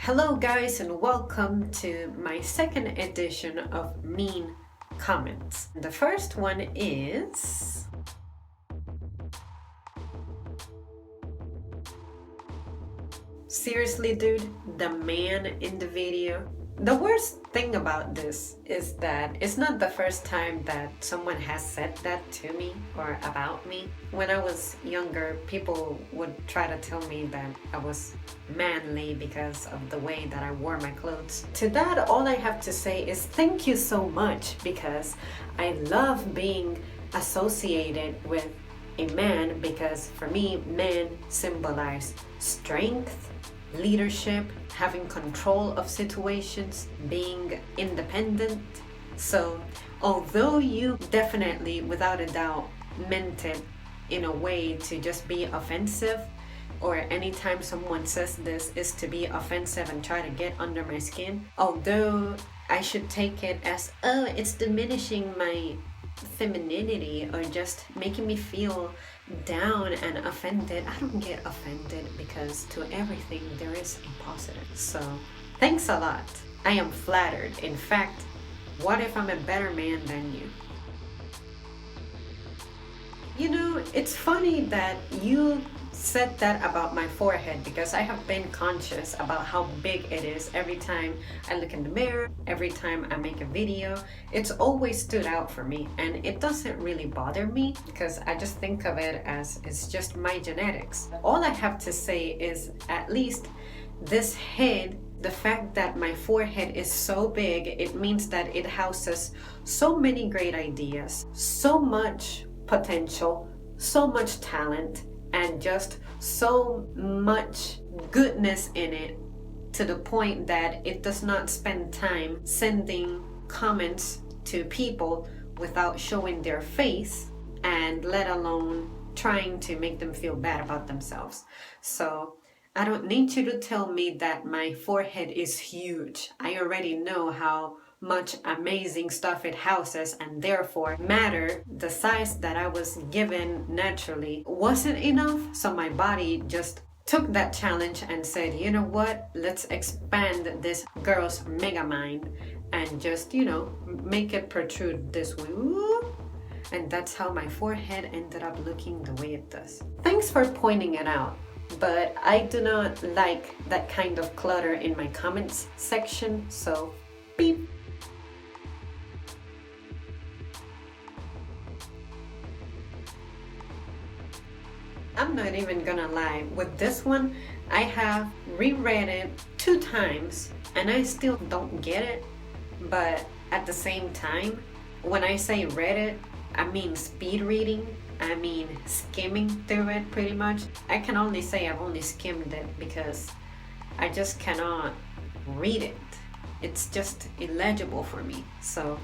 Hello, guys, and welcome to my second edition of Mean Comments. The first one is seriously, dude, the man in the video. The worst thing about this is that it's not the first time that someone has said that to me or about me. When I was younger, people would try to tell me that I was manly because of the way that I wore my clothes. To that, all I have to say is thank you so much, because I love being associated with a man, because for me, men symbolize strength, leadership, having control of situations, being independent. So although you definitely, without a doubt, meant it in a way to just be offensive, or anytime someone says this is to be offensive and try to get under my skin, although I should take it as, oh, it's diminishing my femininity or just making me feel down and offended. I don't get offended, because to everything there is a positive. So thanks a lot. I am flattered. In fact, what if I'm a better man than you? You know, it's funny that you said that about my forehead, because I have been conscious about how big it is every time I look in the mirror, every time I make a video. It's always stood out for me, and it doesn't really bother me because I just think of it as it's just my genetics. All I have to say is, at least this head, the fact that my forehead is so big, it means that it houses so many great ideas, so much potential, so much talent, and just so much goodness in it, to the point that it does not spend time sending comments to people without showing their face, and let alone trying to make them feel bad about themselves. So I don't need you to tell me that my forehead is huge. I already know how much amazing stuff it houses, and therefore matter, the size that I was given naturally, wasn't enough. So my body just took that challenge and said, you know what, let's expand this girl's mega mind and just, make it protrude this way. Ooh. And that's how my forehead ended up looking the way it does. Thanks for pointing it out, but I do not like that kind of clutter in my comments section, so beep. I'm not even gonna lie, with this one, I have reread it 2 times and I still don't get it. But at the same time, when I say read it, I mean speed reading. I mean skimming through it pretty much. I can only say I've only skimmed it because I just cannot read it. It's just illegible for me. So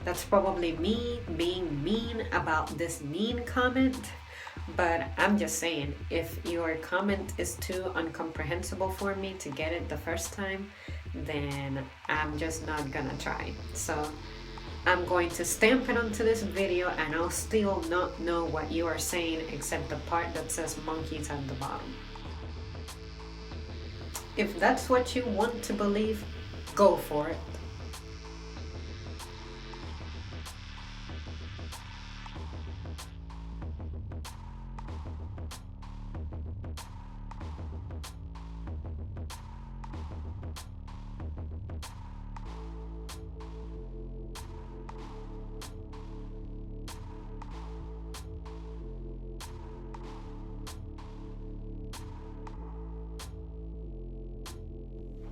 that's probably me being mean about this mean comment. But I'm just saying, if your comment is too incomprehensible for me to get it the first time, then I'm just not gonna try. So I'm going to stamp it onto this video, and I'll still not know what you are saying except the part that says monkeys at the bottom. If that's what you want to believe, go for it.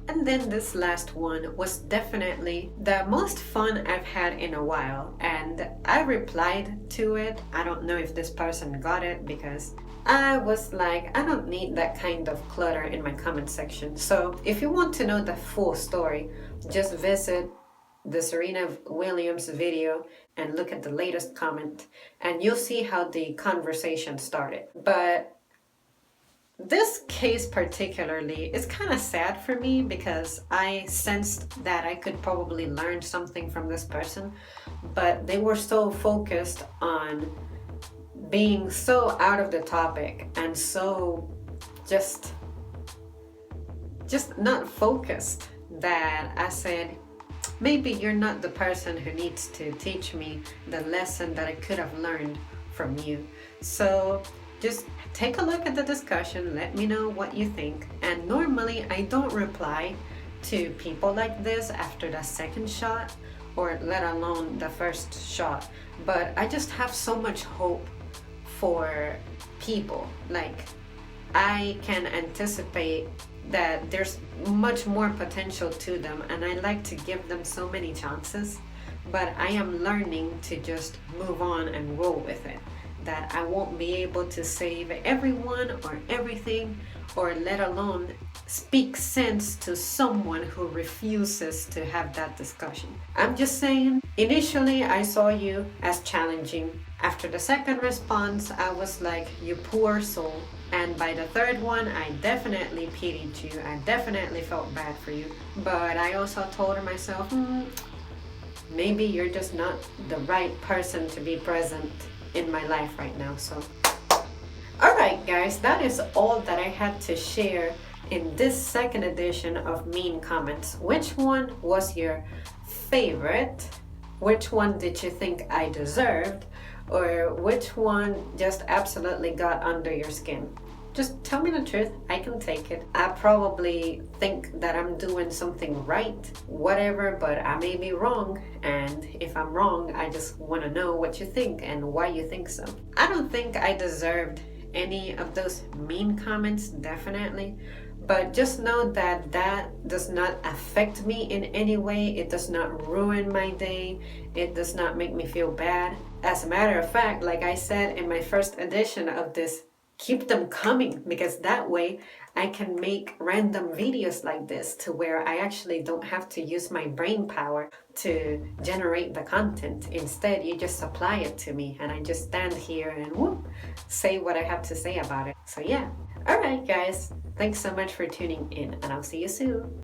And then this last one was definitely the most fun I've had in a while, and I replied to it. I don't know if this person got it, because I was like, I don't need that kind of clutter in my comment section. So if you want to know the full story, just visit the Serena Williams video and look at the latest comment, and you'll see how the conversation started. But this case particularly is kind of sad for me, because I sensed that I could probably learn something from this person, but they were so focused on being so out of the topic and so just just not focused, that I said, maybe you're not the person who needs to teach me the lesson that I could have learned from you. So just take a look at the discussion, let me know what you think. And normally I don't reply to people like this after the second shot, or let alone the first shot. But I just have so much hope for people. Like, I can anticipate that there's much more potential to them, and I like to give them so many chances. But I am learning to just move on and roll with it. That I won't be able to save everyone or everything, or let alone speak sense to someone who refuses to have that discussion. I'm just saying, initially I saw you as challenging. After the second response, I was like, you poor soul. And by the third one, I definitely pitied you. I definitely felt bad for you. But I also told myself, maybe you're just not the right person to be present in my life right now. So alright guys, that is all that I had to share in this second edition of Mean Comments. Which one was your favorite? Which one did you think I deserved? Or which one just absolutely got under your skin? Just tell me the truth, I can take it. I probably think that I'm doing something right, whatever, but I may be wrong. And if I'm wrong, I just want to know what you think and why you think so. I don't think I deserved any of those mean comments, definitely. But just know that that does not affect me in any way. It does not ruin my day. It does not make me feel bad. As a matter of fact, like I said in my first edition of this, keep them coming, because that way I can make random videos like this to where I actually don't have to use my brain power to generate the content. Instead, you just supply it to me and I just stand here and whoop, say what I have to say about it. So yeah. Alright guys, thanks so much for tuning in, and I'll see you soon.